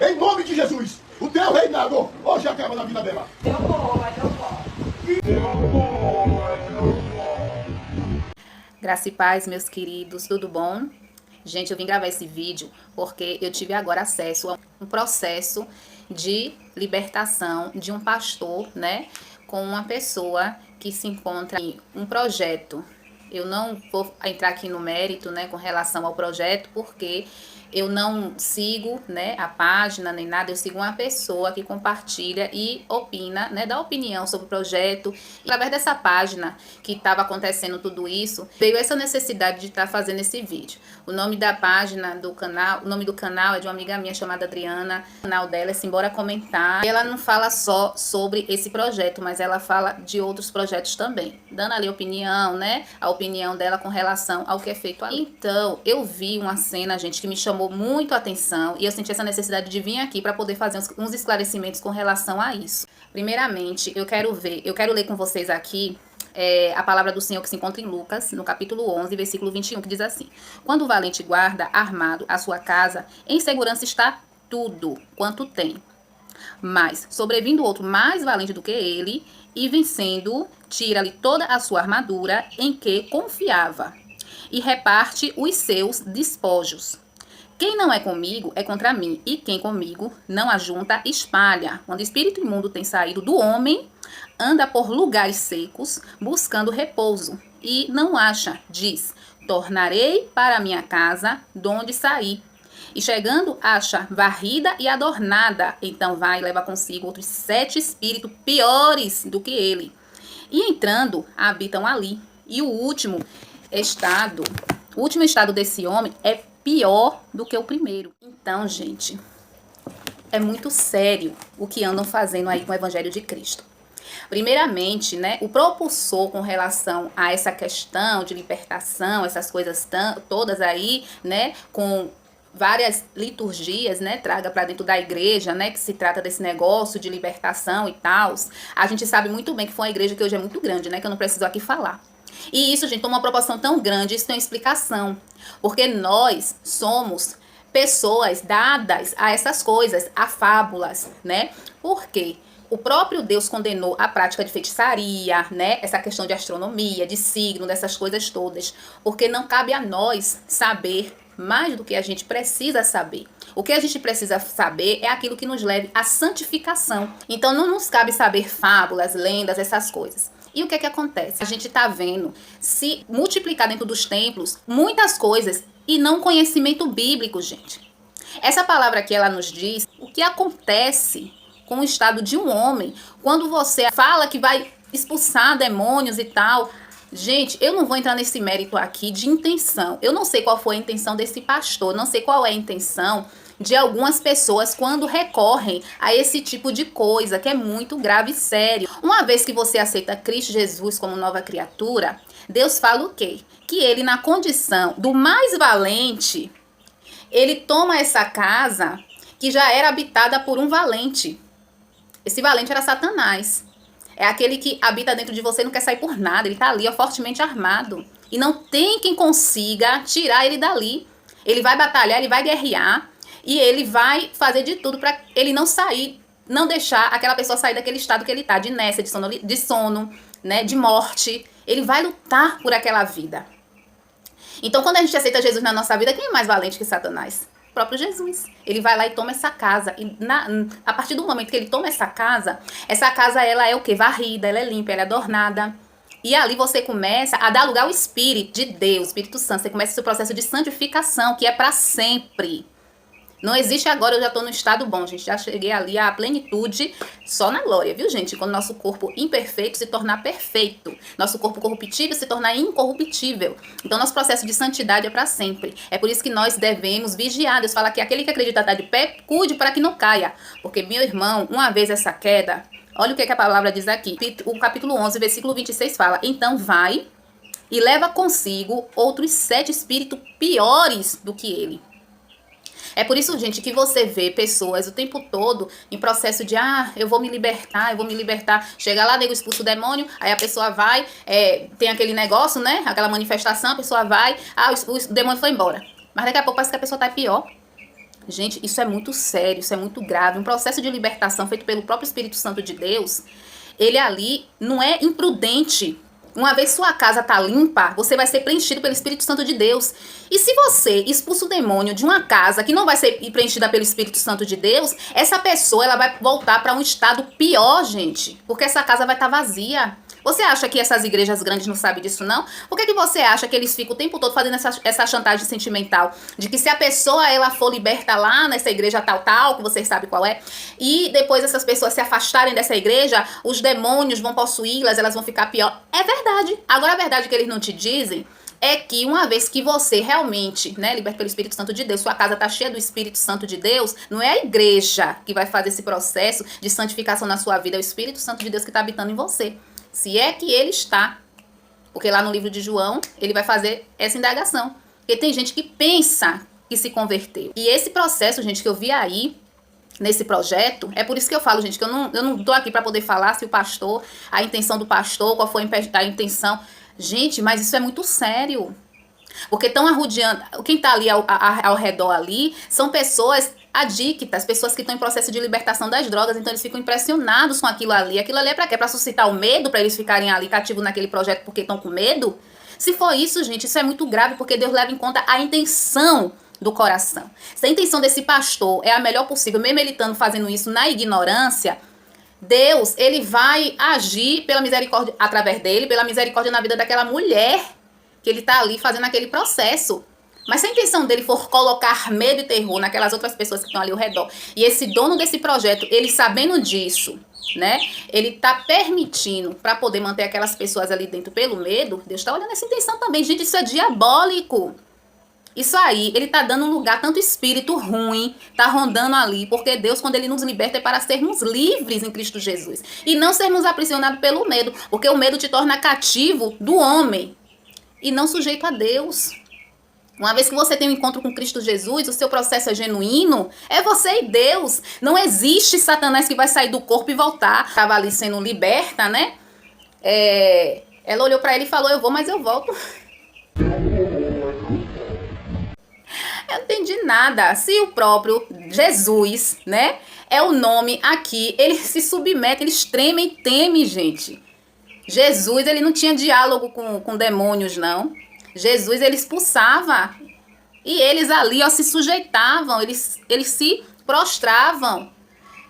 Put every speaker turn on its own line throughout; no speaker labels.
Em nome de Jesus, o teu reinado hoje acaba na vida dela.
Graça e paz, meus queridos, tudo bom? Gente, eu vim gravar esse vídeo porque eu tive agora acesso a um processo de libertação de um pastor, né, com uma pessoa que se encontra em um projeto. Eu não vou entrar aqui no mérito, né, com relação ao projeto, porque eu não sigo, né, a página nem nada, eu sigo uma pessoa que compartilha e opina, né, dá opinião sobre o projeto. E através dessa página que estava acontecendo tudo isso, veio essa necessidade de estar fazendo esse vídeo. O nome da página do canal, o nome do canal é de uma amiga minha chamada Adriana. O canal dela é Simbora Comentar. E ela não fala só sobre esse projeto, mas ela fala de outros projetos também, dando ali opinião, né, a opinião dela com relação ao que é feito ali. Então, eu vi uma cena, gente, que me chamou muito a atenção e eu senti essa necessidade de vir aqui para poder fazer uns esclarecimentos com relação a isso. Primeiramente, eu quero ler com vocês aqui a palavra do Senhor que se encontra em Lucas, no capítulo 11, versículo 21, que diz assim: quando o valente guarda armado a sua casa, em segurança está tudo quanto tem. Mas, sobrevindo outro mais valente do que ele, e vencendo, tira-lhe toda a sua armadura em que confiava, e reparte os seus despojos. Quem não é comigo é contra mim, e quem comigo não ajunta, espalha. Quando o espírito imundo tem saído do homem, anda por lugares secos, buscando repouso, e não acha, diz: tornarei para a minha casa, donde saí. E chegando, acha varrida e adornada. Então vai e leva consigo outros 7 espíritos piores do que ele. E entrando, habitam ali. E o último estado desse homem é pior do que o primeiro. Então, gente, é muito sério o que andam fazendo aí com o Evangelho de Cristo. Primeiramente, né, o propulsor com relação a essa questão de libertação, essas coisas todas aí, né, com várias liturgias, né, traga para dentro da igreja, né, que se trata desse negócio de libertação e tal. A gente sabe muito bem que foi uma igreja que hoje é muito grande, né, que eu não preciso aqui falar. E isso, gente, toma uma proporção tão grande, isso tem uma explicação. Porque nós somos pessoas dadas a essas coisas, a fábulas, né? Por quê? O próprio Deus condenou a prática de feitiçaria, né? Essa questão de astronomia, de signo, dessas coisas todas. Porque não cabe a nós saber mais do que a gente precisa saber. O que a gente precisa saber é aquilo que nos leve à santificação. Então não nos cabe saber fábulas, lendas, essas coisas. E o que é que acontece? A gente está vendo se multiplicar dentro dos templos muitas coisas e não conhecimento bíblico, gente. Essa palavra aqui, ela nos diz o que acontece com o estado de um homem quando você fala que vai expulsar demônios e tal. Gente, eu não vou entrar nesse mérito aqui de intenção. Eu não sei qual foi a intenção desse pastor, não sei qual é a intenção de algumas pessoas quando recorrem a esse tipo de coisa, que é muito grave e sério. Uma vez que você aceita Cristo Jesus como nova criatura, Deus fala o quê? Que ele, na condição do mais valente, ele toma essa casa que já era habitada por um valente. Esse valente era Satanás. É aquele que habita dentro de você e não quer sair por nada. Ele está ali, ó, fortemente armado. E não tem quem consiga tirar ele dali. Ele vai batalhar, ele vai guerrear. E ele vai fazer de tudo para ele não sair, não deixar aquela pessoa sair daquele estado que ele está, de inércia, de sono, né, de morte. Ele vai lutar por aquela vida. Então, quando a gente aceita Jesus na nossa vida, quem é mais valente que Satanás? O próprio Jesus. Ele vai lá e toma essa casa. E a partir do momento que ele toma essa casa ela é o quê? Varrida, ela é limpa, ela é adornada. E ali você começa a dar lugar ao Espírito de Deus, Espírito Santo. Você começa esse processo de santificação, que é para sempre. Não existe agora, eu já estou no estado bom, gente. Já cheguei ali à plenitude só na glória, viu, gente? Quando nosso corpo imperfeito se tornar perfeito. Nosso corpo corruptível se tornar incorruptível. Então, nosso processo de santidade é para sempre. É por isso que nós devemos vigiar. Deus fala que aquele que acredita está de pé, cuide para que não caia. Porque, meu irmão, uma vez essa queda, olha o que a palavra diz aqui. O capítulo 11, versículo 26 fala: então vai e leva consigo outros 7 espíritos piores do que ele. É por isso, gente, que você vê pessoas o tempo todo em processo de eu vou me libertar. Chega lá, nego, expulsa o demônio, aí a pessoa vai, tem aquele negócio, né? Aquela manifestação, a pessoa vai, o demônio foi embora. Mas daqui a pouco parece que a pessoa tá pior. Gente, isso é muito sério, isso é muito grave. Um processo de libertação feito pelo próprio Espírito Santo de Deus, ele ali não é imprudente. Uma vez sua casa tá limpa, você vai ser preenchido pelo Espírito Santo de Deus. E se você expulsa o demônio de uma casa que não vai ser preenchida pelo Espírito Santo de Deus, essa pessoa ela vai voltar para um estado pior, gente. Porque essa casa vai estar vazia. Você acha que essas igrejas grandes não sabem disso, não? Por que você acha que eles ficam o tempo todo fazendo essa chantagem sentimental? De que se a pessoa ela for liberta lá nessa igreja tal, que vocês sabem qual é, e depois essas pessoas se afastarem dessa igreja, os demônios vão possuí-las, elas vão ficar pior. É verdade. Agora, a verdade que eles não te dizem é que uma vez que você realmente, né, liberto pelo Espírito Santo de Deus, sua casa está cheia do Espírito Santo de Deus, não é a igreja que vai fazer esse processo de santificação na sua vida, é o Espírito Santo de Deus que está habitando em você. Se é que ele está. Porque lá no livro de João, ele vai fazer essa indagação. Porque tem gente que pensa que se converteu. E esse processo, gente, que eu vi aí, nesse projeto, é por isso que eu falo, gente, que eu não tô aqui para poder falar se o pastor, a intenção do pastor, qual foi a intenção. Gente, mas isso é muito sério. Porque estão arrodeando, quem tá ali ao redor ali, são pessoas adictas, pessoas que estão em processo de libertação das drogas, então eles ficam impressionados com aquilo ali. Aquilo ali é pra quê? Pra suscitar o medo, pra eles ficarem ali cativos naquele projeto porque estão com medo? Se for isso, gente, isso é muito grave, porque Deus leva em conta a intenção do coração. Se a intenção desse pastor é a melhor possível, mesmo ele estando fazendo isso na ignorância, Deus, ele vai agir pela misericórdia, através dele, pela misericórdia na vida daquela mulher que ele tá ali fazendo aquele processo. Mas se a intenção dele for colocar medo e terror naquelas outras pessoas que estão ali ao redor, e esse dono desse projeto, ele sabendo disso, né, ele tá permitindo para poder manter aquelas pessoas ali dentro pelo medo, Deus tá olhando essa intenção também. Gente, isso é diabólico. Isso aí, ele tá dando um lugar, tanto espírito ruim, tá rondando ali, porque Deus, quando ele nos liberta, é para sermos livres em Cristo Jesus. E não sermos aprisionados pelo medo, porque o medo te torna cativo do homem e não sujeito a Deus. Uma vez que você tem um encontro com Cristo Jesus, o seu processo é genuíno, é você e Deus. Não existe Satanás que vai sair do corpo e voltar. Estava ali sendo liberta, né? Ela olhou para ele e falou, eu vou, mas eu volto. Eu não entendi nada. Se o próprio Jesus, né, é o nome aqui, ele se submete, eles tremem e temem, gente. Jesus, ele não tinha diálogo com demônios, não. Jesus, ele expulsava. E eles ali, ó, se sujeitavam, eles se prostravam.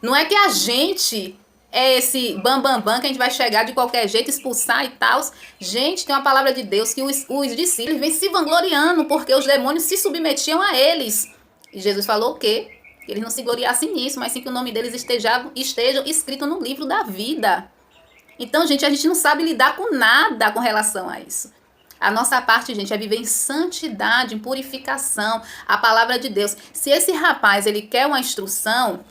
Não é que a gente é esse bam que a gente vai chegar de qualquer jeito, expulsar e tal. Gente, tem uma palavra de Deus que os discípulos vêm se vangloriando porque os demônios se submetiam a eles. E Jesus falou o quê? Que eles não se gloriassem nisso, mas sim que o nome deles estejam escrito no livro da vida. Então, gente, a gente não sabe lidar com nada com relação a isso. A nossa parte, gente, é viver em santidade, em purificação, a palavra de Deus. Se esse rapaz, ele quer uma instrução,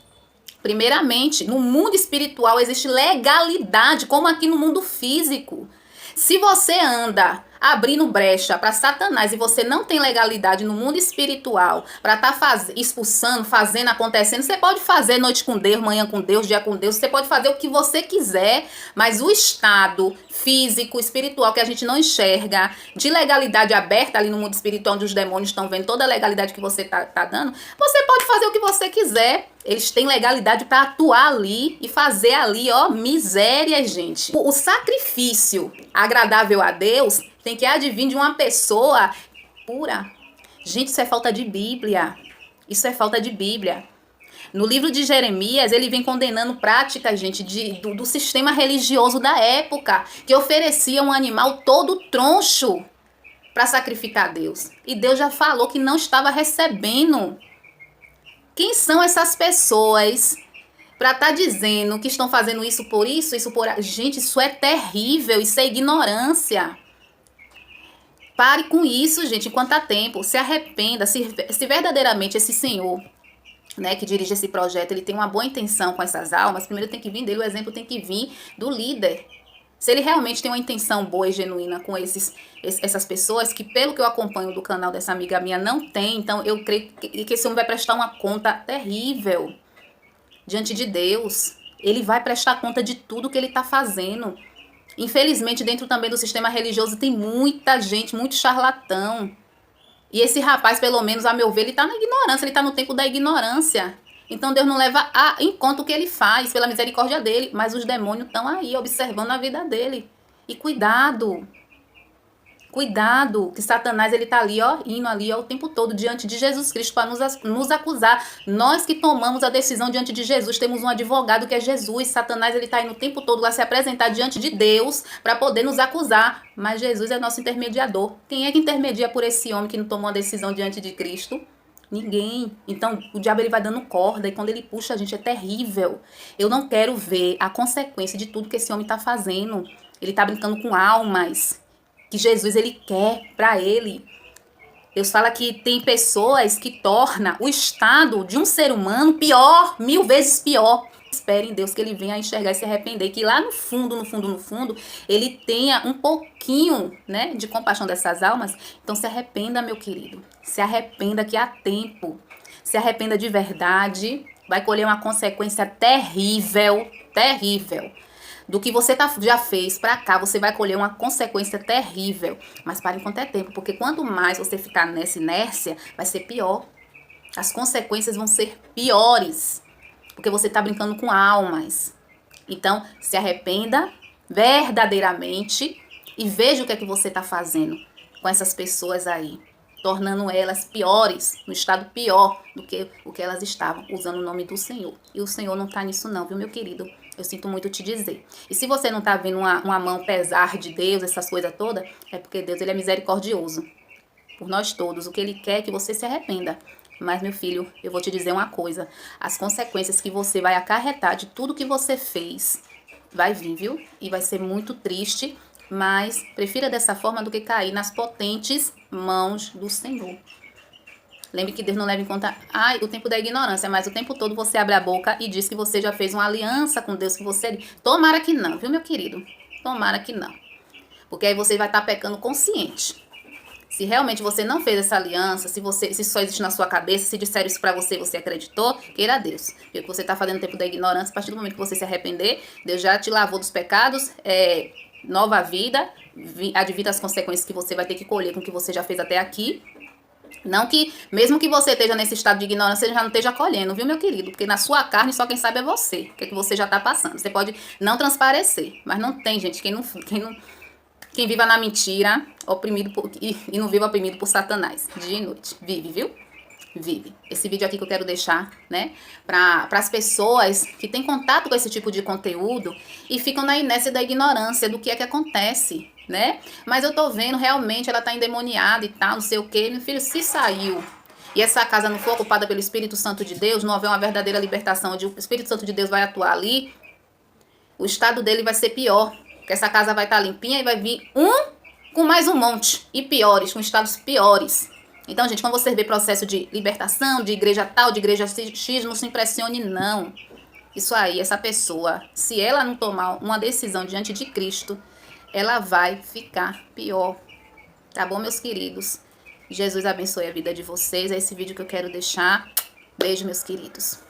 primeiramente, no mundo espiritual existe legalidade, como aqui no mundo físico. Se você anda abrindo brecha para Satanás e você não tem legalidade no mundo espiritual para estar expulsando, fazendo, acontecendo, você pode fazer noite com Deus, manhã com Deus, dia com Deus, você pode fazer o que você quiser, mas o estado físico, espiritual que a gente não enxerga, de legalidade aberta ali no mundo espiritual, onde os demônios estão vendo toda a legalidade que você tá dando, você pode fazer o que você quiser. Eles têm legalidade para atuar ali e fazer ali, ó, miséria, gente. O sacrifício agradável a Deus tem que advir de uma pessoa pura. Gente, isso é falta de Bíblia. Isso é falta de Bíblia. No livro de Jeremias, ele vem condenando práticas, gente, do sistema religioso da época, que oferecia um animal todo troncho para sacrificar a Deus. E Deus já falou que não estava recebendo. Quem são essas pessoas para estar dizendo que estão fazendo isso por isso, isso por... Gente, isso é terrível, isso é ignorância. Pare com isso, gente, enquanto há tempo. Se arrependa, se verdadeiramente esse senhor, né, que dirige esse projeto, ele tem uma boa intenção com essas almas, primeiro tem que vir dele, o exemplo tem que vir do líder. Se ele realmente tem uma intenção boa e genuína com essas pessoas, que pelo que eu acompanho do canal dessa amiga minha não tem, então eu creio que esse homem vai prestar uma conta terrível diante de Deus. Ele vai prestar conta de tudo que ele está fazendo. Infelizmente, dentro também do sistema religioso tem muita gente, muito charlatão. E esse rapaz, pelo menos, a meu ver, ele tá na ignorância, ele tá no tempo da ignorância. Então Deus não leva em conta o que ele faz, pela misericórdia dele. Mas os demônios estão aí, observando a vida dele. E cuidado. Cuidado, que Satanás ele tá ali, ó, indo ali, ó, o tempo todo diante de Jesus Cristo para nos acusar. Nós que tomamos a decisão diante de Jesus, temos um advogado que é Jesus. Satanás ele tá indo o tempo todo lá se apresentar diante de Deus para poder nos acusar. Mas Jesus é nosso intermediador. Quem é que intermedia por esse homem que não tomou a decisão diante de Cristo? Ninguém. Então, o diabo ele vai dando corda e quando ele puxa a gente é terrível. Eu não quero ver a consequência de tudo que esse homem tá fazendo. Ele tá brincando com almas que Jesus ele quer para ele. Deus fala que tem pessoas que tornam o estado de um ser humano pior, 1000 vezes pior. Espere em Deus que ele venha a enxergar e se arrepender, que lá no fundo, ele tenha um pouquinho, né, de compaixão dessas almas. Então se arrependa, meu querido. Se arrependa que há tempo. Se arrependa de verdade. Vai colher uma consequência terrível, terrível. Do que você já fez pra cá, você vai colher uma consequência terrível. Mas para enquanto é tempo, porque quanto mais você ficar nessa inércia, vai ser pior. As consequências vão ser piores. Porque você tá brincando com almas. Então, se arrependa verdadeiramente e veja o que é que você tá fazendo com essas pessoas aí. Tornando elas piores, no estado pior do que o que elas estavam, usando o nome do Senhor. E o Senhor não tá nisso não, viu, meu querido? Eu sinto muito te dizer. E se você não tá vendo uma mão pesar de Deus, essas coisas todas, é porque Deus ele é misericordioso por nós todos. O que ele quer é que você se arrependa. Mas, meu filho, eu vou te dizer uma coisa. As consequências que você vai acarretar de tudo que você fez vai vir, viu? E vai ser muito triste. Mas prefira dessa forma do que cair nas potentes mãos do Senhor. Lembre que Deus não leva em conta o tempo da ignorância, mas o tempo todo você abre a boca e diz que você já fez uma aliança com Deus, que você... Tomara que não, viu, meu querido? Tomara que não. Porque aí você vai estar pecando consciente. Se realmente você não fez essa aliança, se só existe na sua cabeça, se disseram isso pra você e você acreditou, queira a Deus. Porque o que você está fazendo no tempo da ignorância, a partir do momento que você se arrepender, Deus já te lavou dos pecados, nova vida, advida as consequências que você vai ter que colher com o que você já fez até aqui. Não que, mesmo que você esteja nesse estado de ignorância, você já não esteja colhendo, viu, meu querido? Porque na sua carne só quem sabe é você. O que é que você já está passando. Você pode não transparecer, mas não tem, gente, quem viva na mentira, oprimido e não viva oprimido por Satanás. Dia e noite. Vive, viu? Vive. Esse vídeo aqui que eu quero deixar, né, para as pessoas que têm contato com esse tipo de conteúdo e ficam na inércia da ignorância do que é que acontece, né? Mas eu tô vendo, realmente, ela tá endemoniada e tal, não sei o quê. Meu filho, se saiu e essa casa não for ocupada pelo Espírito Santo de Deus, não houver uma verdadeira libertação, onde o Espírito Santo de Deus vai atuar ali, o estado dele vai ser pior. Porque essa casa vai estar limpinha e vai vir com mais um monte. E piores, com estados piores. Então, gente, quando você vê processo de libertação, de igreja tal, de igreja X, não se impressione, não. Isso aí, essa pessoa, se ela não tomar uma decisão diante de Cristo, ela vai ficar pior. Tá bom, meus queridos? Jesus abençoe a vida de vocês. É esse vídeo que eu quero deixar. Beijo, meus queridos.